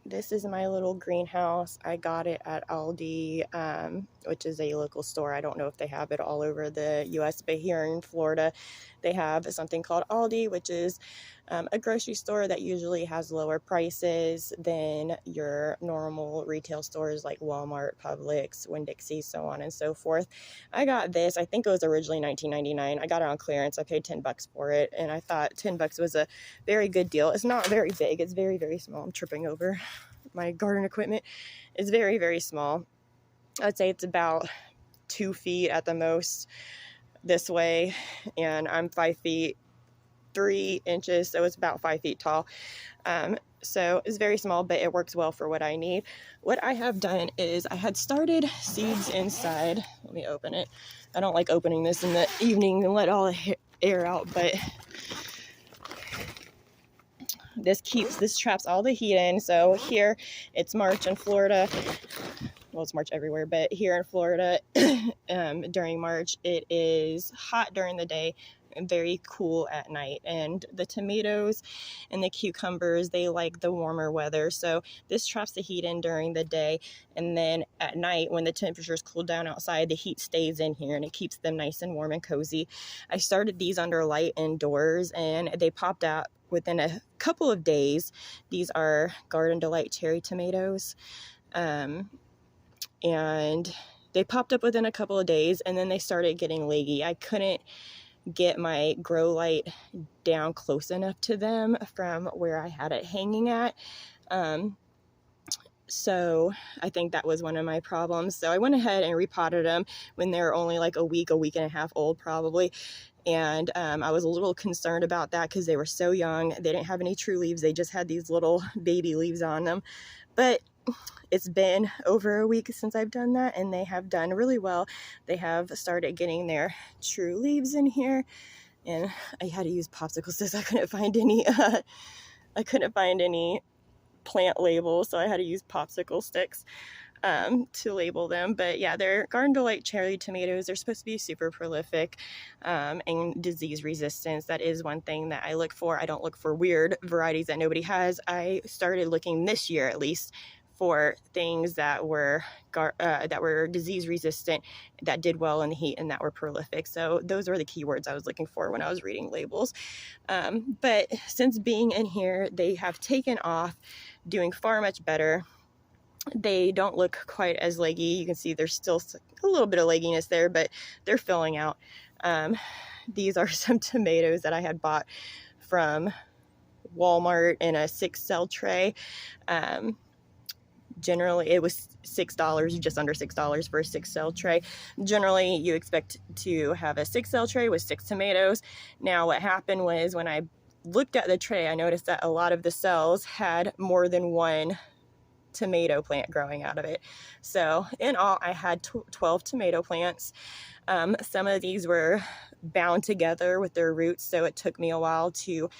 this is my little greenhouse. I got it at Aldi, which is a local store. I don't know if they have it all over the US, but here in Florida, they have something called Aldi, which is a grocery store that usually has lower prices than your normal retail stores like Walmart, Publix, Winn-Dixie, so on and so forth. I got this, I think it was originally $19.99. I got it on clearance. I paid $10 for it, and I thought $10 was a very good deal. It's not very big. It's very, very small. I'm tripping over my garden equipment. It's very, very small. I'd say it's about 2 feet at the most this way, and I'm 5 feet 3 inches, so it's about 5 feet tall. So it's very small, but it works well for what I need. What I have done is I had started seeds inside. Let me open it. I don't like opening this in the evening and let all the air out, but this traps all the heat in. So here it's March in Florida. Well, it's March everywhere, but here in Florida during March, it is hot during the day and very cool at night. And the tomatoes and the cucumbers, they like the warmer weather. So this traps the heat in during the day. And then at night, when the temperatures cool down outside, the heat stays in here and it keeps them nice and warm and cozy. I started these under light indoors and they popped out within a couple of days. These are Garden Delight cherry tomatoes. And they popped up within a couple of days and then they started getting leggy. I couldn't get my grow light down close enough to them from where I had it hanging at. So I think that was one of my problems. So I went ahead and repotted them when they were only like a week and a half old probably. And I was a little concerned about that because they were so young. They didn't have any true leaves. They just had these little baby leaves on them. But it's been over a week since I've done that, and they have done really well. They have started getting their true leaves in here, and I had to use popsicle sticks. I couldn't find any plant labels, so I had to use popsicle sticks to label them. But yeah, they're Garden Delight cherry tomatoes. They're supposed to be super prolific and disease resistance. That is one thing that I look for. I don't look for weird varieties that nobody has. I started looking this year at least for things that were disease resistant, that did well in the heat, and that were prolific. So those were the keywords I was looking for when I was reading labels. But since being in here, they have taken off, doing far much better. They don't look quite as leggy. You can see there's still a little bit of legginess there, but they're filling out. These are some tomatoes that I had bought from Walmart in a 6-cell tray. Generally, it was $6, just under $6 for a 6-cell tray. Generally, you expect to have a 6-cell tray with 6 tomatoes. Now, what happened was when I looked at the tray, I noticed that a lot of the cells had more than one tomato plant growing out of it. So in all, I had 12 tomato plants. Some of these were bound together with their roots, so it took me a while to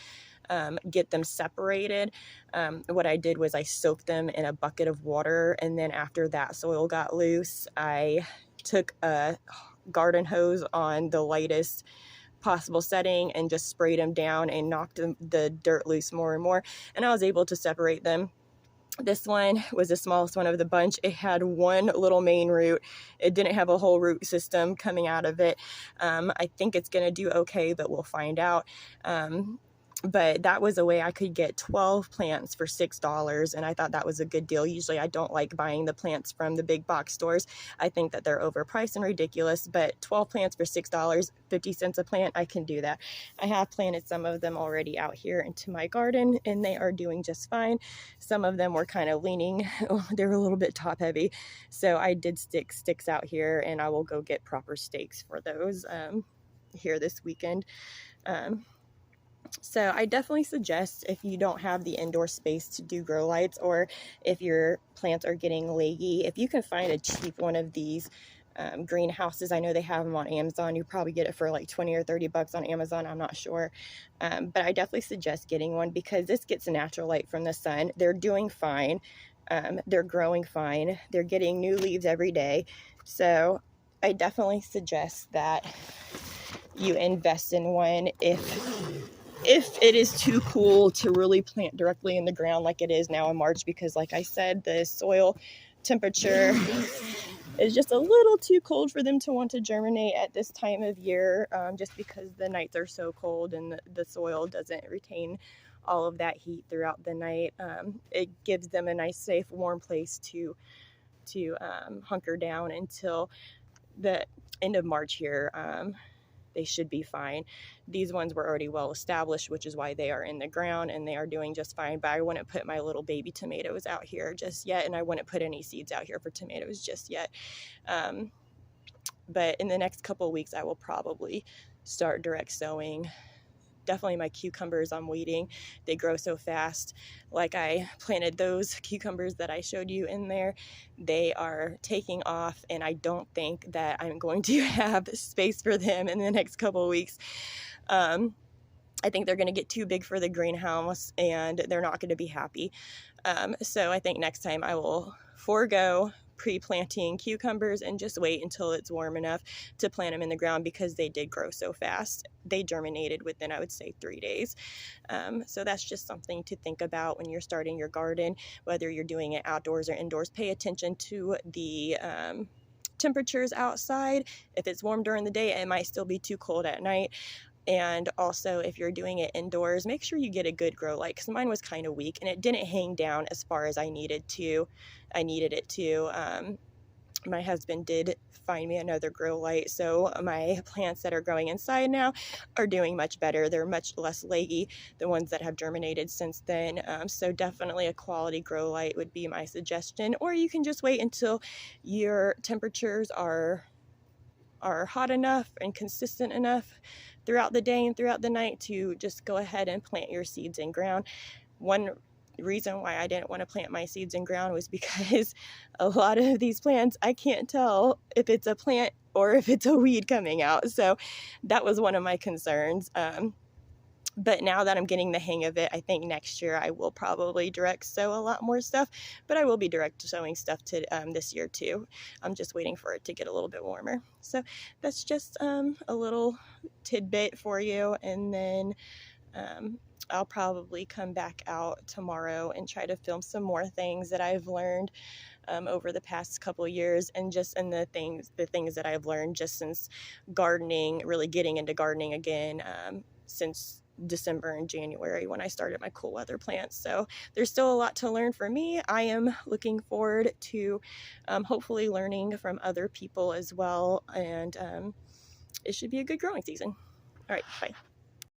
get them separated. What I did was I soaked them in a bucket of water, and then after that soil got loose, I took a garden hose on the lightest possible setting and just sprayed them down and knocked the dirt loose more and more, and I was able to separate them. This one was the smallest one of the bunch. It had one little main root. It didn't have a whole root system coming out of it. I think it's going to do okay, but we'll find out. But that was a way I could get 12 plants for $6, and I thought that was a good deal. Usually I don't like buying the plants from the big box stores. I think that they're overpriced and ridiculous, but 12 plants for $6, 50 cents a plant, I can do that. I have planted some of them already out here into my garden, and they are doing just fine. Some of them were kind of leaning. They were a little bit top heavy, so I did stick sticks out here, and I will go get proper stakes for those here this weekend. So I definitely suggest, if you don't have the indoor space to do grow lights, or if your plants are getting leggy, if you can find a cheap one of these greenhouses. I know they have them on Amazon. You probably get it for like 20 or 30 bucks on Amazon. I'm not sure. But I definitely suggest getting one because this gets natural light from the sun. They're doing fine. They're growing fine. They're getting new leaves every day. So I definitely suggest that you invest in one if if it is too cool to really plant directly in the ground like it is now in March, because like I said, the soil temperature is just a little too cold for them to want to germinate at this time of year, just because the nights are so cold and the soil doesn't retain all of that heat throughout the night. It gives them a nice, safe, warm place to hunker down until the end of March here. They should be fine. These ones were already well established, which is why they are in the ground and they are doing just fine. But I wouldn't put my little baby tomatoes out here just yet, and I wouldn't put any seeds out here for tomatoes just yet. But in the next couple of weeks, I will probably start direct sowing. Definitely my cucumbers, I'm waiting. They grow so fast. Like, I planted those cucumbers that I showed you in there. They are taking off, and I don't think that I'm going to have space for them in the next couple of weeks. I think they're going to get too big for the greenhouse, and they're not going to be happy. So I think next time I will forego pre-planting cucumbers and just wait until it's warm enough to plant them in the ground, because they did grow so fast. They germinated within, I would say, 3 days. So that's just something to think about when you're starting your garden, whether you're doing it outdoors or indoors. Pay attention to the temperatures outside. If it's warm during the day, it might still be too cold at night. And also, if you're doing it indoors, make sure you get a good grow light, because mine was kind of weak and it didn't hang down as far as I needed it to. My husband did find me another grow light, so my plants that are growing inside now are doing much better. They're much less leggy, the ones that have germinated since then. So definitely a quality grow light would be my suggestion. Or you can just wait until your temperatures are hot enough and consistent enough throughout the day and throughout the night to just go ahead and plant your seeds in ground. One reason why I didn't want to plant my seeds in ground was because a lot of these plants, I can't tell if it's a plant or if it's a weed coming out. So that was one of my concerns. But now that I'm getting the hang of it, I think next year I will probably direct sow a lot more stuff, but I will be direct sowing stuff to this year too. I'm just waiting for it to get a little bit warmer. So that's just a little tidbit for you. And then I'll probably come back out tomorrow and try to film some more things that I've learned over the past couple of years, and the things that I've learned just since gardening, really getting into gardening again, since December and January when I started my cool weather plants. So there's still a lot to learn for me. I am looking forward to hopefully learning from other people as well, and it should be a good growing season. All right, bye.